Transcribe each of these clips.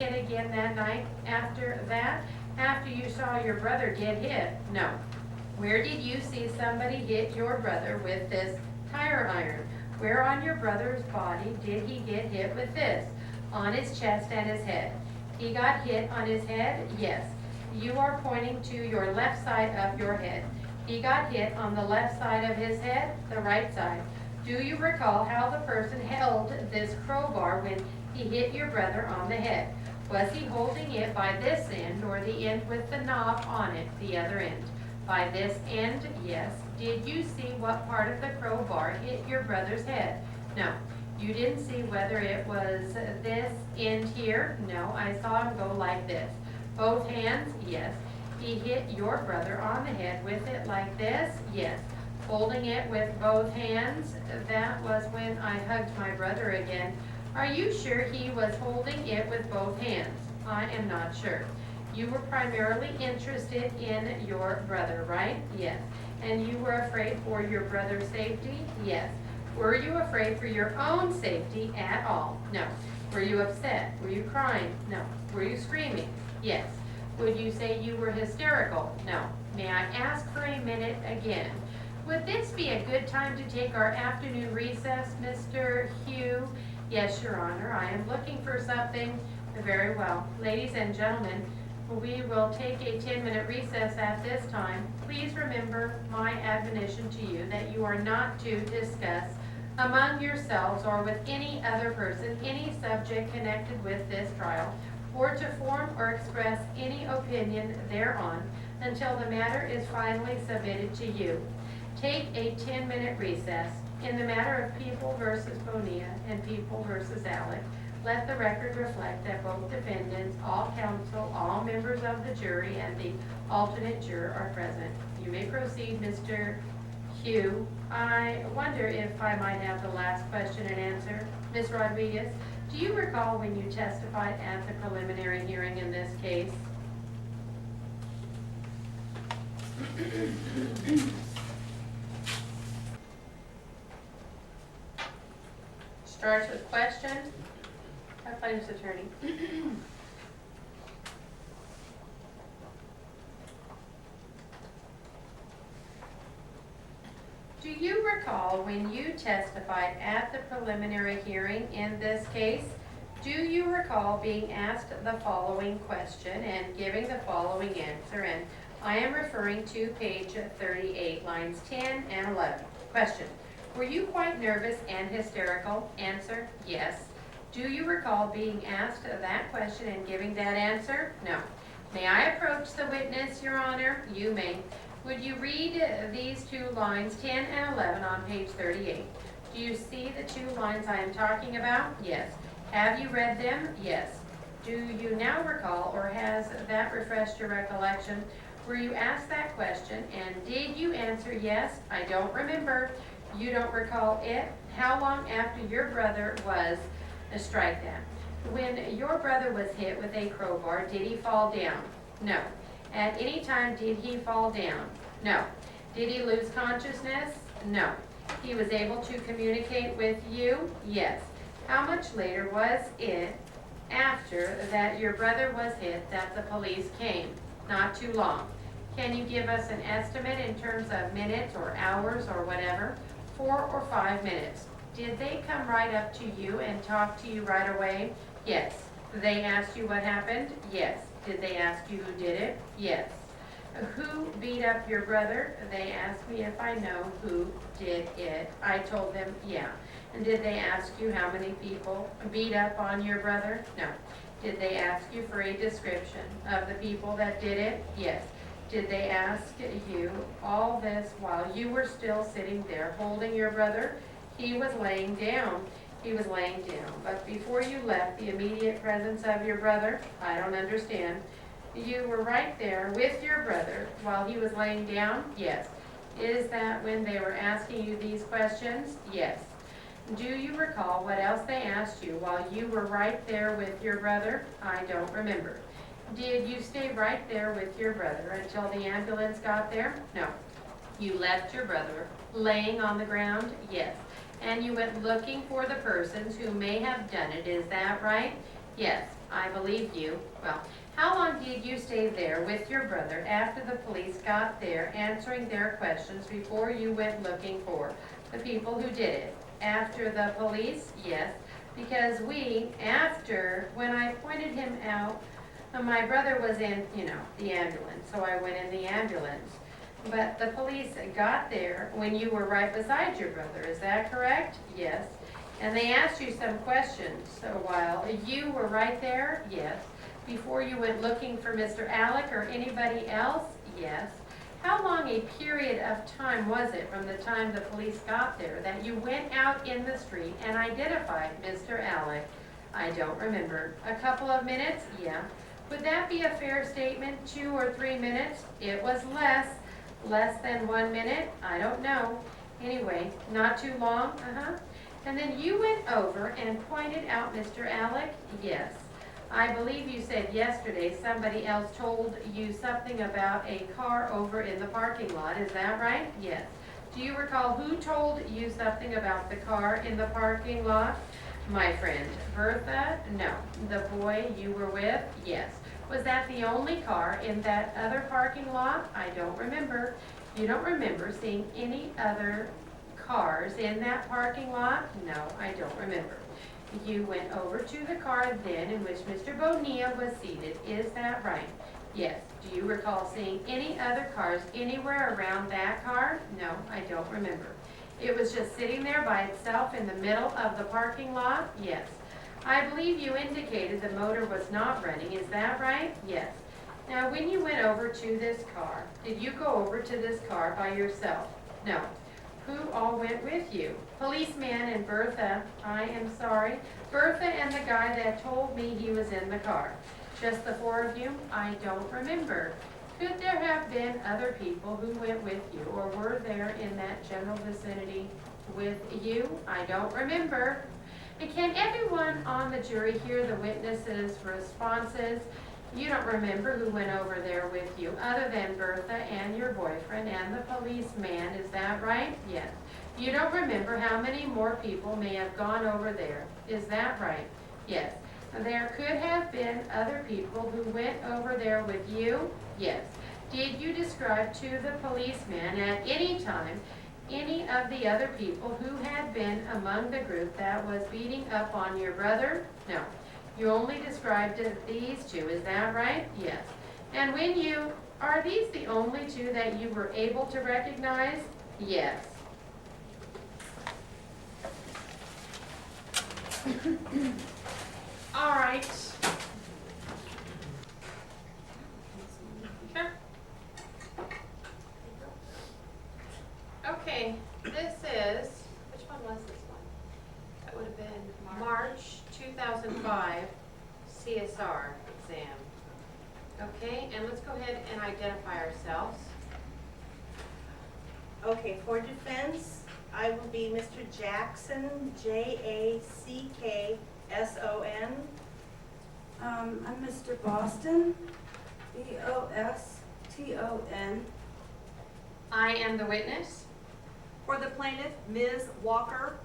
hit again that night after that? After you saw your brother get hit? No. Where did you see somebody hit your brother with this tire iron? Where on your brother's body did he get hit with this? On his chest and his head. He got hit on his head? Yes. You are pointing to your left side of your head. He got hit on the left side of his head, the right side. Do you recall how the person held this crowbar when he hit your brother on the head? Was he holding it by this end or the end with the knob on it, the other end? By this end, yes. Did you see what part of the crowbar hit your brother's head? No. You didn't see whether it was this end here? No, I saw him go like this. Both hands? Yes. He hit your brother on the head with it like this? Yes. Holding it with both hands? That was when I hugged my brother again. Are you sure he was holding it with both hands? I am not sure. You were primarily interested in your brother, right? Yes. And you were afraid for your brother's safety? Yes. Were you afraid for your own safety at all? No. Were you upset? Were you crying? No. Were you screaming? Yes. Would you say you were hysterical? No. May I ask for a minute again? Would this be a good time to take our afternoon recess, Mr. Hugh? Yes, Your Honor. I am looking for something. Very well. Ladies and gentlemen, we will take a 10-minute recess at this time. Please remember my admonition to you that you are not to discuss among yourselves or with any other person any subject connected with this trial, or to form or express any opinion thereon until the matter is finally submitted to you. Take a 10-minute recess. In the matter of People versus Bonilla and People versus Alec, let the record reflect that both defendants, all counsel, all members of the jury, and the alternate juror are present. You may proceed, Mr. Hugh. I wonder if I might have the last question and answer. Ms. Rodriguez, do you recall when you testified at the preliminary hearing in this case? Starts with question. Our plaintiff's attorney. Do you recall when you testified at the preliminary hearing in this case? Do you recall being asked the following question and giving the following answer? And I am referring to page 38, lines 10 and 11. Question. Were you quite nervous and hysterical? Answer, yes. Do you recall being asked that question and giving that answer? No. May I approach the witness, Your Honor? You may. Would you read these two lines, 10 and 11, on page 38? Do you see the two lines I am talking about? Yes. Have you read them? Yes. Do you now recall, or has that refreshed your recollection? Were you asked that question, and did you answer yes? I don't remember. You don't recall it? How long after your brother was, strike that. When your brother was hit with a crowbar, did he fall down? No. At any time did he fall down? No. Did he lose consciousness? No. He was able to communicate with you? Yes. How much later was it after that your brother was hit that the police came? Not too long. Can you give us an estimate in terms of minutes or hours or whatever? 4 or 5 minutes. Did they come right up to you and talk to you right away? Yes. They asked you what happened? Yes. Did they ask you who did it? Yes. Who beat up your brother? They asked me if I know who did it. I told them, yeah. And did they ask you how many people beat up on your brother? No. Did they ask you for a description of the people that did it? Yes. Did they ask you all this while you were still sitting there holding your brother? He was laying down. He was laying down. But before you left the immediate presence of your brother, I don't understand. You were right there with your brother while he was laying down? Yes. Is that when they were asking you these questions? Yes. Do you recall what else they asked you while you were right there with your brother? I don't remember. Did you stay right there with your brother until the ambulance got there? No. You left your brother laying on the ground? Yes. And you went looking for the persons who may have done it, is that right? Yes. I believe you. Well, how long did you stay there with your brother after the police got there answering their questions before you went looking for the people who did it? After the police? Yes, because when I pointed him out, my brother was in, the ambulance, so I went in the ambulance. But the police got there when you were right beside your brother, is that correct? Yes. And they asked you some questions while you were right there? Yes. Before you went looking for Mr. Alec or anybody else? Yes. How long a period of time was it from the time the police got there that you went out in the street and identified Mr. Alec? I don't remember. A couple of minutes? Yeah. Would that be a fair statement? 2 or 3 minutes? It was less. Less than 1 minute? I don't know. Anyway, not too long? And then you went over and pointed out Mr. Alec? Yes. I believe you said yesterday somebody else told you something about a car over in the parking lot. Is that right? Yes. Do you recall who told you something about the car in the parking lot? My friend Bertha? No. The boy you were with? Yes. Was that the only car in that other parking lot? I don't remember. You don't remember seeing any other cars in that parking lot? No, I don't remember. You went over to the car then in which Mr. Bonilla was seated. Is that right? Yes. Do you recall seeing any other cars anywhere around that car? No, I don't remember. It was just sitting there by itself in the middle of the parking lot? Yes. I believe you indicated the motor was not running. Is that right? Yes. Now, when you went over to this car, did you go over to this car by yourself? No. Who all went with you? Policeman and Bertha. I am sorry. Bertha and the guy that told me he was in the car. Just the 4 of you? I don't remember. Could there have been other people who went with you or were there in that general vicinity with you? I don't remember. And can everyone on the jury hear the witnesses' responses? You don't remember who went over there with you other than Bertha and your boyfriend and the policeman, is that right? Yes. You don't remember how many more people may have gone over there, is that right? Yes. There could have been other people who went over there with you? Yes. Did you describe to the policeman at any time any of the other people who had been among the group that was beating up on your brother? No. You only described these 2, is that right? Yes. And are these the only 2 that you were able to recognize? Yes. All right. Sure. Okay, this is, which one was this one? That would have been March 2005 CSR exam. Okay, and let's go ahead and identify ourselves. Okay, for defense, I will be Mr. Jackson, Jackson. I'm Mr. Boston, Boston. I am the witness. For the plaintiff, Ms. Walker,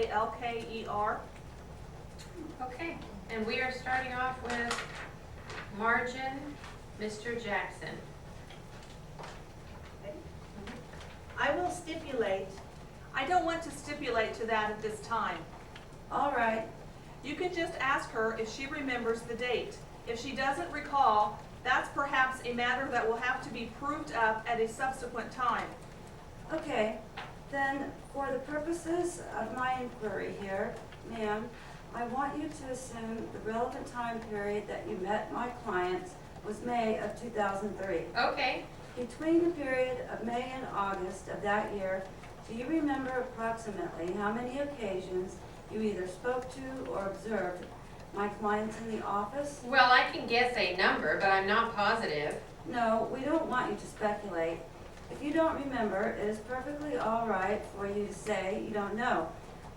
Walker. Okay, and we are starting off with margin, Mr. Jackson. I will stipulate. I don't want to stipulate to that at this time. All right. You can just ask her if she remembers the date. If she doesn't recall, that's perhaps a matter that will have to be proved up at a subsequent time. Okay, then for the purposes of my inquiry here, ma'am, I want you to assume the relevant time period that you met my clients was May of 2003. Okay, Between the period of May and August of that year, do you remember approximately how many occasions you either spoke to or observed my clients in the office? well, I can guess a number, but I'm not positive. No, we don't want you to speculate. If you don't remember, it is perfectly all right for you to say you don't know.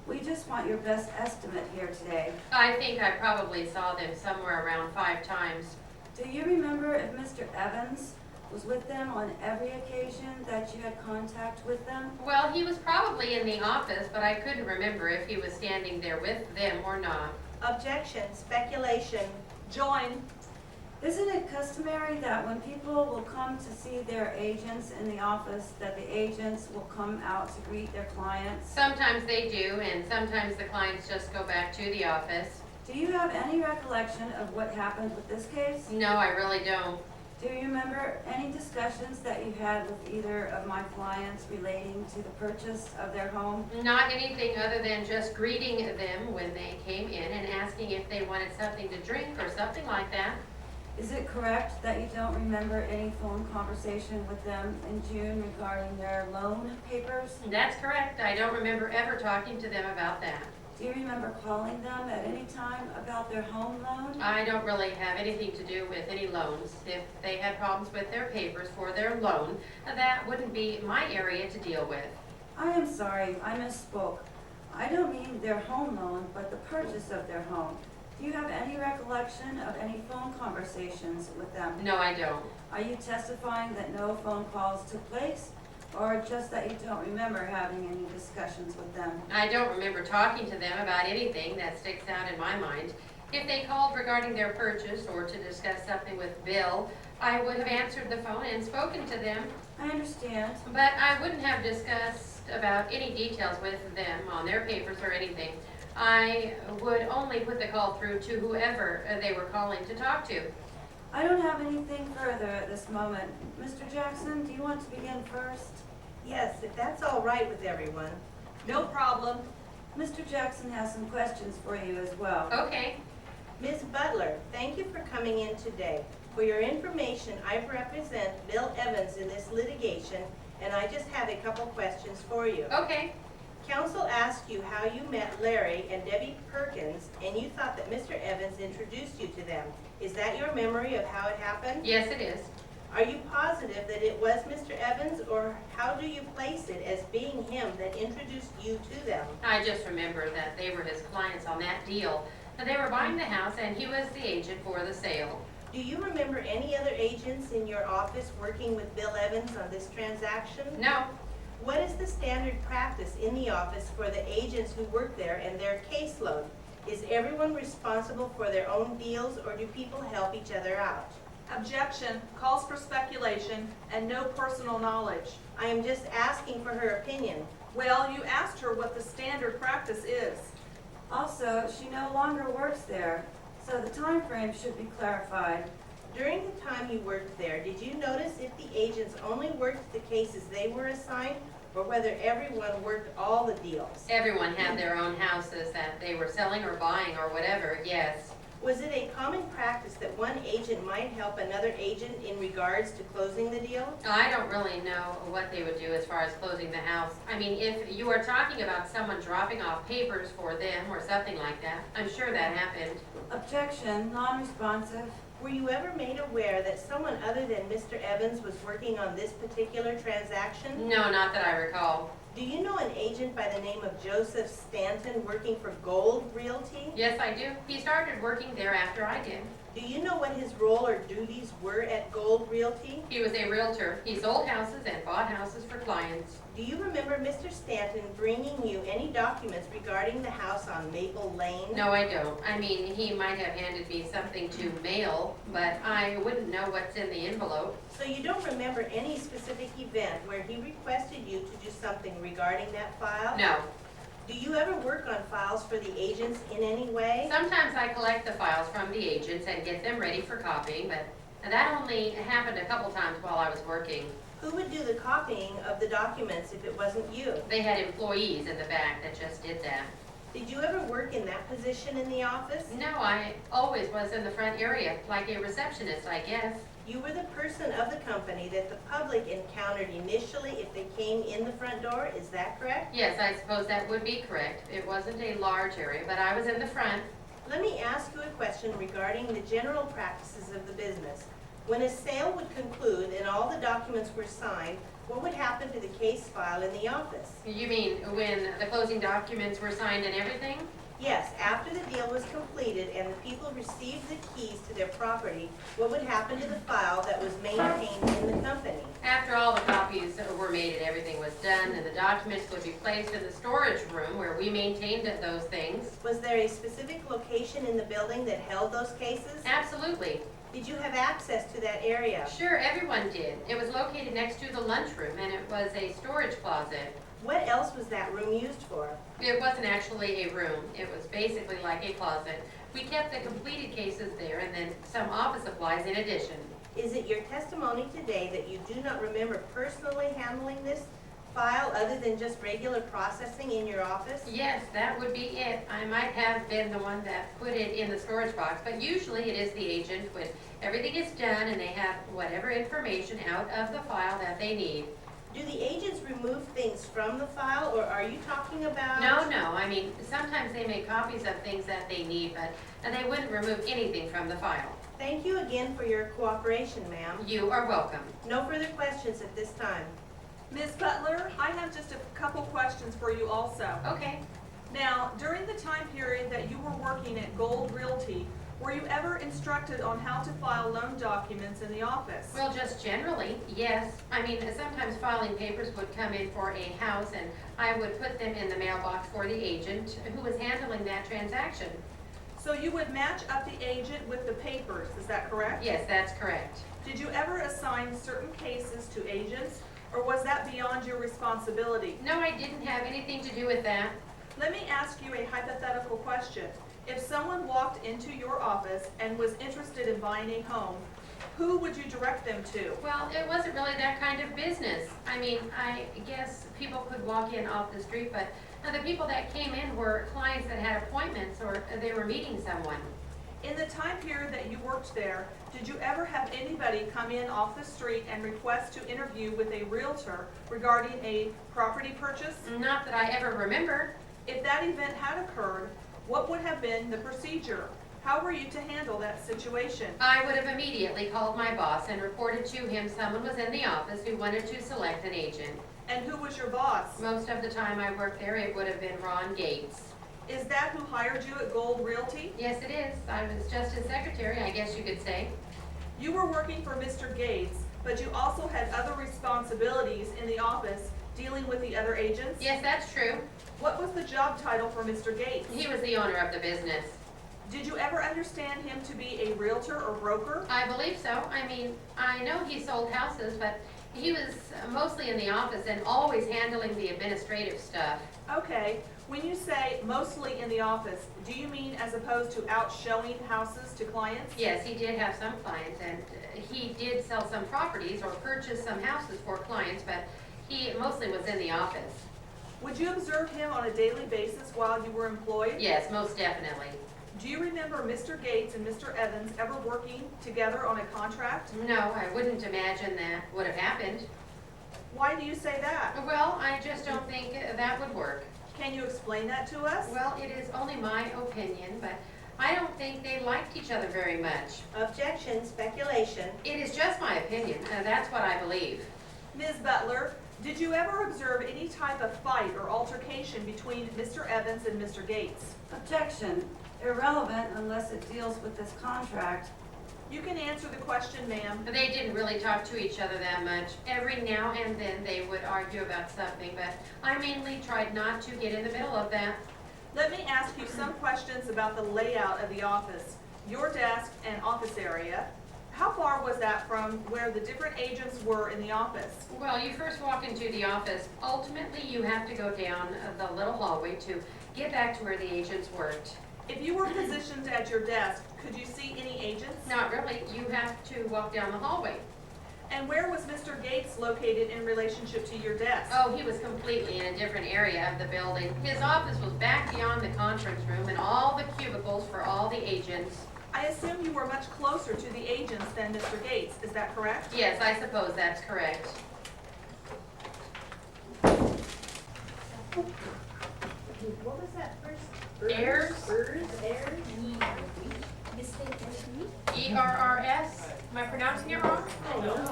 We just want your best estimate here today. I think I probably saw them somewhere around 5 times. Do you remember if Mr. Evans was with them on every occasion that you had contact with them? Well, he was probably in the office, but I couldn't remember if he was standing there with them or not. Objection, speculation. Join. Isn't it customary that when people will come to see their agents in the office, that the agents will come out to greet their clients? Sometimes they do, and sometimes the clients just go back to the office. Do you have any recollection of what happened with this case? No, I really don't. Do you remember any discussions that you had with either of my clients relating to the purchase of their home? Not anything other than just greeting them when they came in and asking if they wanted something to drink or something like that. Is it correct that you don't remember any phone conversation with them in June regarding their loan papers? That's correct. I don't remember ever talking to them about that. Do you remember calling them at any time about their home loan? I don't really have anything to do with any loans. If they had problems with their papers for their loan, that wouldn't be my area to deal with. I am sorry, I misspoke. I don't mean their home loan, but the purchase of their home. Do you have any recollection of any phone conversations with them? No, I don't. Are you testifying that no phone calls took place, or just that you don't remember having any discussions with them? I don't remember talking to them about anything that sticks out in my mind. If they called regarding their purchase or to discuss something with Bill, I would have answered the phone and spoken to them, I understand. but I wouldn't have discussed about any details with them on their papers or anything. I would only put the call through to whoever they were calling to talk to. I don't have anything further at this moment. Mr. Jackson, do you want to begin first? Yes, if that's all right with everyone. No problem. Mr. Jackson has some questions for you as well. Okay. Ms. Butler, thank you for coming in today. For your information, I represent Bill Evans in this litigation, and I just have a couple questions for you. Okay. Counsel asked you how you met Larry and Debbie Perkins, and you thought that Mr. Evans introduced you to them. Is that your memory of how it happened? Yes, it is. Are you positive that it was Mr. Evans, or how do you place it as being him that introduced you to them? I just remember that they were his clients on that deal. They were buying the house and he was the agent for the sale. Do you remember any other agents in your office working with Bill Evans on this transaction? No, What is the standard practice in the office for the agents who work there and their caseload? Is everyone responsible for their own deals, or do people help each other out? Objection. Calls for speculation and no personal knowledge. I am just asking for her opinion. Well, you asked her what the standard practice is. Also, she no longer works there, so the time frame should be clarified. During the time you worked there, did you notice if the agents only worked the cases they were assigned, or whether everyone worked all the deals? everyone had their own houses that they were selling or buying or whatever, yes. Was it a common practice that one agent might help another agent in regards to closing the deal? I don't really know what they would do as far as closing the house. I mean, if you are talking about someone dropping off papers for them or something like that, I'm sure that happened. Objection, non-responsive. Were you ever made aware that someone other than Mr. Evans was working on this particular transaction? No, not that I recall. Do you know an agent by the name of Joseph Stanton working for Gold Realty? Yes, I do. He started working there after I did. Do you know what his role or duties were at Gold Realty? He was a realtor. He sold houses and bought houses for clients. Do you remember Mr. Stanton bringing you any documents regarding the house on Maple Lane? No, I don't. I mean, he might have handed me something to mail, but I wouldn't know what's in the envelope. So you don't remember any specific event where he requested you to do something regarding that file? No. Do you ever work on files for the agents in any way? Sometimes I collect the files from the agents and get them ready for copying, but that only happened a couple times while I was working. Who would do the copying of the documents if it wasn't you? They had employees in the back that just did that. Did you ever work in that position in the office? No, I always was in the front area, like a receptionist, I guess. You were the person of the company that the public encountered initially if they came in the front door, is that correct? Yes, I suppose that would be correct. It wasn't a large area, but I was in the front. Let me ask you a question regarding the general practices of the business. When a sale would conclude and all the documents were signed, what would happen to the case file in the office? You mean when the closing documents were signed and everything? Yes, after the deal was completed and the people received the keys to their property, what would happen to the file that was maintained in the company? After all the copies were made and everything was done, and the documents would be placed in the storage room where we maintained those things. Was there a specific location in the building that held those cases? Absolutely. Did you have access to that area? Sure, everyone did. It was located next to the lunchroom, and it was a storage closet. What else was that room used for? It wasn't actually a room. It was basically like a closet. We kept the completed cases there and then some office supplies in addition. Is it your testimony today that you do not remember personally handling this file other than just regular processing in your office? Yes, that would be it. I might have been the one that put it in the storage box, but usually it is the agent when everything is done and they have whatever information out of the file that they need. Do the agents remove things from the file, or are you talking about? No, I mean, sometimes they make copies of things that they need, but they wouldn't remove anything from the file. Thank you again for your cooperation, ma'am. You are welcome. No further questions at this time. Ms. Butler, I have just a couple questions for you also. Okay. Now, during the time period that you were working at Gold Realty, were you ever instructed on how to file loan documents in the office? Well, just generally, yes. I mean, sometimes filing papers would come in for a house and I would put them in the mailbox for the agent who was handling that transaction. So you would match up the agent with the papers, is that correct? Yes, that's correct. Did you ever assign certain cases to agents, or was that beyond your responsibility? No, I didn't have anything to do with that. Let me ask you a hypothetical question. If someone walked into your office and was interested in buying a home, who would you direct them to? Well, it wasn't really that kind of business. I mean, I guess people could walk in off the street, but the people that came in were clients that had appointments or they were meeting someone. In the time period that you worked there, did you ever have anybody come in off the street and request to interview with a realtor regarding a property purchase? Not that I ever remember. If that event had occurred, what would have been the procedure? How were you to handle that situation? I would have immediately called my boss and reported to him someone was in the office who wanted to select an agent. And who was your boss? Most of the time I worked there, it would have been Ron Gates. Is that who hired you at Gold Realty? Yes, it is. I was just his secretary, I guess you could say. You were working for Mr. Gates, but you also had other responsibilities in the office dealing with the other agents? Yes, that's true. What was the job title for Mr. Gates? He was the owner of the business. Did you ever understand him to be a realtor or broker? I believe so. I mean, I know he sold houses, but he was mostly in the office and always handling the administrative stuff. Okay, when you say mostly in the office, do you mean as opposed to out showing houses to clients? Yes, he did have some clients, and he did sell some properties or purchase some houses for clients, but he mostly was in the office. Would you observe him on a daily basis while you were employed? Yes, most definitely. Do you remember Mr. Gates and Mr. Evans ever working together on a contract? No, I wouldn't imagine that would have happened. Why do you say that? Well, I just don't think that would work. Can you explain that to us? Well, it is only my opinion, but I don't think they liked each other very much. Objection, speculation. It is just my opinion, that's what I believe. Ms. Butler, did you ever observe any type of fight or altercation between Mr. Evans and Mr. Gates? Objection. Irrelevant unless it deals with this contract. You can answer the question, ma'am. They didn't really talk to each other that much. Every now and then they would argue about something, but I mainly tried not to get in the middle of that. Let me ask you some questions about the layout of the office. Your desk and office area. How far was that from where the different agents were in the office? Well, you first walk into the office. Ultimately, you have to go down the little hallway to get back to where the agents worked. If you were positioned at your desk, could you see any agents? Not really. You have to walk down the hallway. And where was Mr. Gates located in relationship to your desk? Oh, he was completely in a different area of the building. His office was back beyond the conference room and all the cubicles for all the agents. I assume you were much closer to the agents than Mr. Gates, is that correct? Yes, I suppose that's correct. What was that first? Errs? Errs? E-R-R-S? Am I pronouncing it wrong?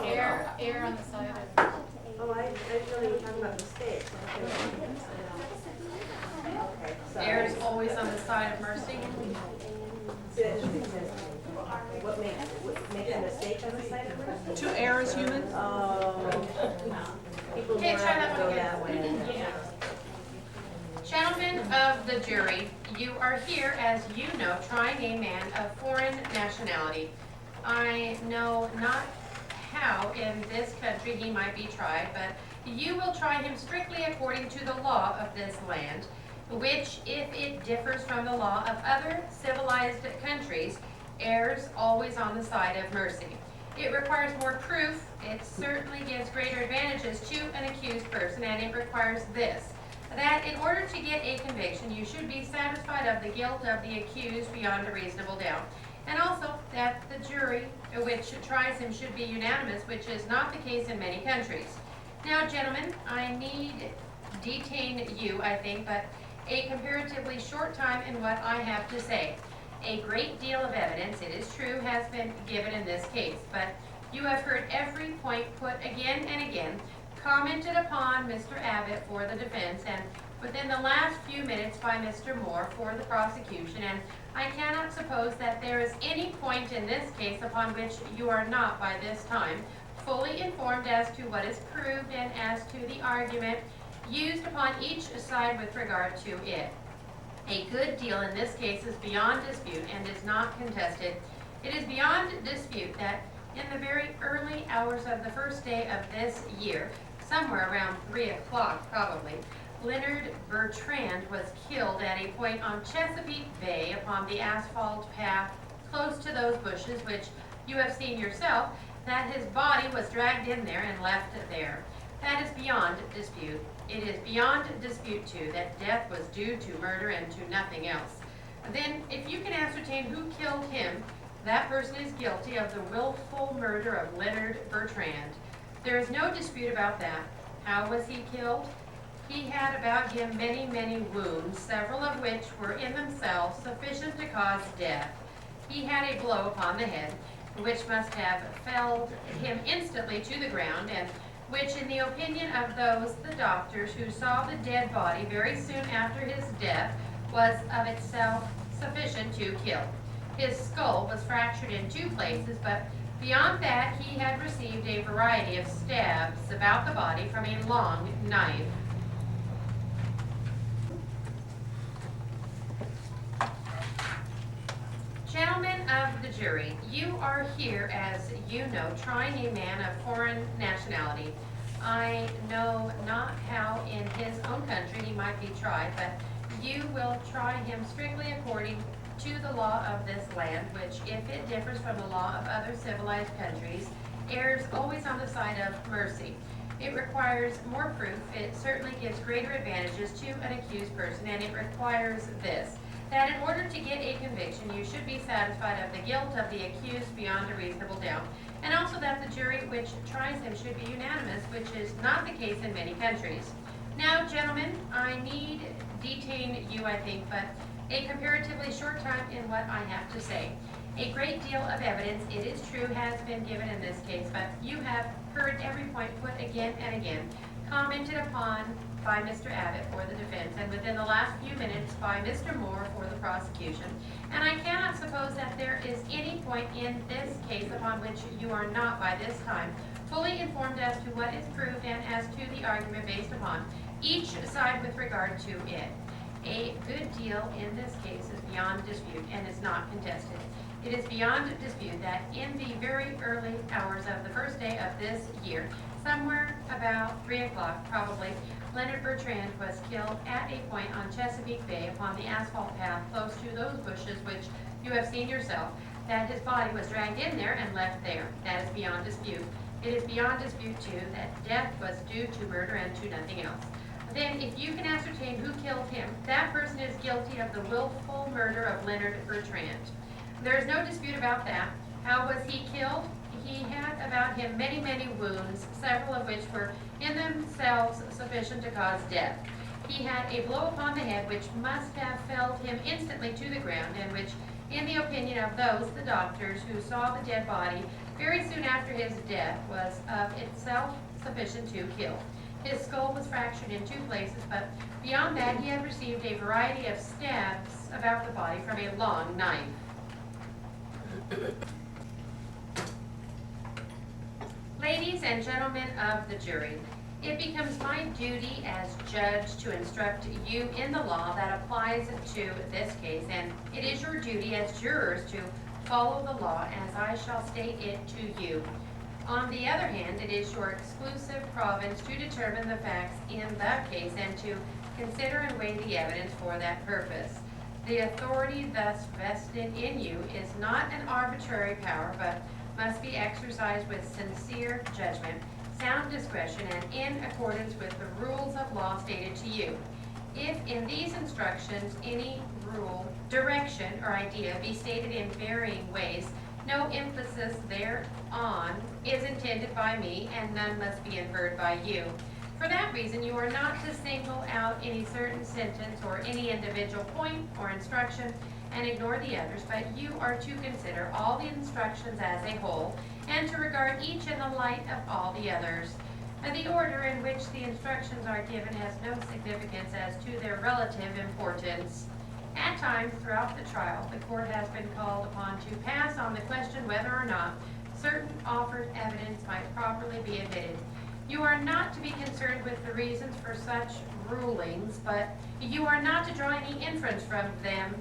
Air on the side of. Oh, I thought you were talking about mistakes. Okay. Errors always on the side of mercy. What makes a mistake on the side of mercy? To err is human. People Okay, more try that apt to one go again. that way. Gentlemen of the jury, you are here, as you know, trying a man of foreign nationality. I know not how in this country he might be tried, but you will try him strictly according to the law of this land, which, if it differs from the law of other civilized countries, errs always on the side of mercy. It requires more proof, it certainly gives greater advantages to an accused person, and it requires this: that in order to get a conviction, you should be satisfied of the guilt of the accused beyond a reasonable doubt. And also that the jury which tries him should be unanimous, which is not the case in many countries. Now, gentlemen, I need detain you, I think, but a comparatively short time in what I have to say. A great deal of evidence, it is true, has been given in this case, but you have heard every point put again and again, commented upon Mr. Abbott for the defense, and within the last few minutes by Mr. Moore for the prosecution, and I cannot suppose that there is any point in this case upon which you are not by this time fully informed as to what is proved and as to the argument used upon each side with regard to it. A good deal in this case is beyond dispute and is not contested. It is beyond dispute that in the very early hours of the first day of this year, somewhere around 3 o'clock probably, Leonard Bertrand was killed at a point on Chesapeake Bay upon the asphalt path close to those bushes which you have seen yourself, that his body was dragged in there and left there. That is beyond dispute. It is beyond dispute, too, that death was due to murder and to nothing else. Then, if you can ascertain who killed him, that person is guilty of the willful murder of Leonard Bertrand. There is no dispute about that. How was he killed? He had about him many, many wounds, several of which were in themselves sufficient to cause death. He had a blow upon the head, which must have felled him instantly to the ground, and which, in the opinion of those, the doctors, who saw the dead body very soon after his death, was of itself sufficient to kill. His skull was fractured in 2 places, but beyond that he had received a variety of stabs about the body from a long knife. Gentlemen of the jury, you are here, as you know, trying a man of foreign nationality. I know not how in his own country he might be tried, but you will try him strictly according to the law of this land, which, if it differs from the law of other civilized countries, errs always on the side of mercy. It requires more proof, it certainly gives greater advantages to an accused person, and it requires this: that in order to get a conviction, you should be satisfied of the guilt of the accused beyond a reasonable doubt, and also that the jury which tries him should be unanimous, which is not the case in many countries. Now, gentlemen, I need detain you, I think, but a comparatively short time in what I have to say. A great deal of evidence, it is true, has been given in this case, but you have heard every point put again and again, commented upon by Mr. Abbott for the defense, and within the last few minutes by Mr. Moore for the prosecution. And I cannot suppose that there is any point in this case upon which you are not by this time fully informed as to what is proved and as to the argument based upon each side with regard to it. A good deal in this case is beyond dispute and is not contested. It is beyond dispute that in the very early hours of the first day of this year, somewhere about 3 o'clock probably, Leonard Bertrand was killed at a point on Chesapeake Bay upon the asphalt path close to those bushes which you have seen yourself, that his body was dragged in there and left there. That is beyond dispute. It is beyond dispute, too, that death was due to murder and to nothing else. Then, if you can ascertain who killed him, that person is guilty of the willful murder of Leonard Bertrand. There is no dispute about that. How was he killed? He had about him many, many wounds, several of which were in themselves sufficient to cause death. He had a blow upon the head which must have felled him instantly to the ground, and which, in the opinion of those, the doctors, who saw the dead body very soon after his death, was of itself sufficient to kill. His skull was fractured in 2 places, but beyond that, he had received a variety of stabs about the body from a long knife. Ladies and gentlemen of the jury, it becomes my duty as judge to instruct you in the law that applies to this case, and it is your duty as jurors to follow the law as I shall state it to you. On the other hand, it is your exclusive province to determine the facts in that case and to consider and weigh the evidence for that purpose. The authority thus vested in you is not an arbitrary power, but must be exercised with sincere judgment, sound discretion, and in accordance with the rules of law stated to you. If in these instructions any rule, direction, or idea be stated in varying ways, no emphasis thereon is intended by me, and none must be inferred by you. For that reason, you are not to single out any certain sentence or any individual point or instruction and ignore the others, but you are to consider all the instructions as a whole, and to regard each in the light of all the others. The order in which the instructions are given has no significance as to their relative importance. At times throughout the trial, the court has been called upon to pass on the question whether or not certain offered evidence might properly be admitted. You are not to be concerned with the reasons for such rulings, but you are not to draw any inference from them.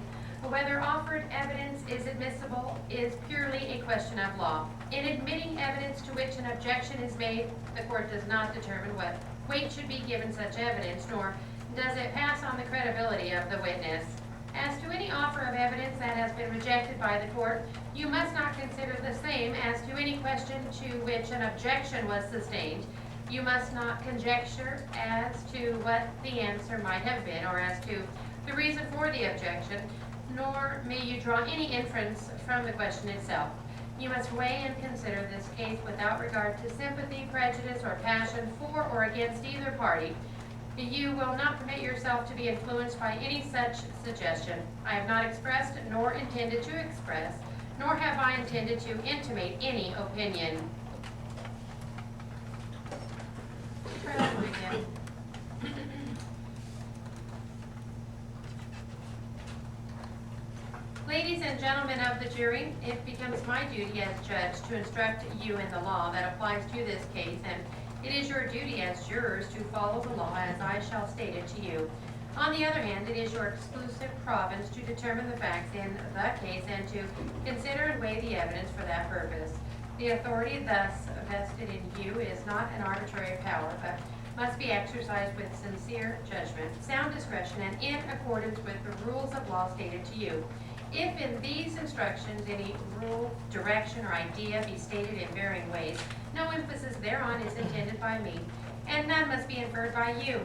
Whether offered evidence is admissible is purely a question of law. In admitting evidence to which an objection is made, the court does not determine what weight should be given such evidence, nor does it pass on the credibility of the witness. As to any offer of evidence that has been rejected by the court, you must not consider the same as to any question to which an objection was sustained. You must not conjecture as to what the answer might have been, or as to the reason for the objection, nor may you draw any inference from the question itself. You must weigh and consider this case without regard to sympathy, prejudice, or passion for or against either party. You will not permit yourself to be influenced by any such suggestion. I have not expressed nor intended to express, nor have I intended to intimate any opinion. Trial to begin. Ladies and gentlemen of the jury, it becomes my duty as judge to instruct you in the law that applies to this case, and it is your duty as jurors to follow the law as I shall state it to you. On the other hand, it is your exclusive province to determine the facts in the case and to consider and weigh the evidence for that purpose. The authority thus vested in you is not an arbitrary power, but must be exercised with sincere judgment, sound discretion, and in accordance with the rules of law stated to you. If in these instructions any rule, direction, or idea be stated in varying ways, no emphasis thereon is intended by me, and none must be inferred by you.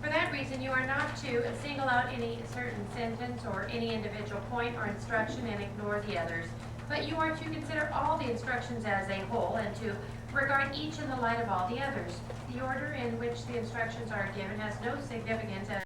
For that reason, you are not to single out any certain sentence or any individual point or instruction and ignore the others, but you are to consider all the instructions as a whole and to regard each in the light of all the others. The order in which the instructions are given has no significance as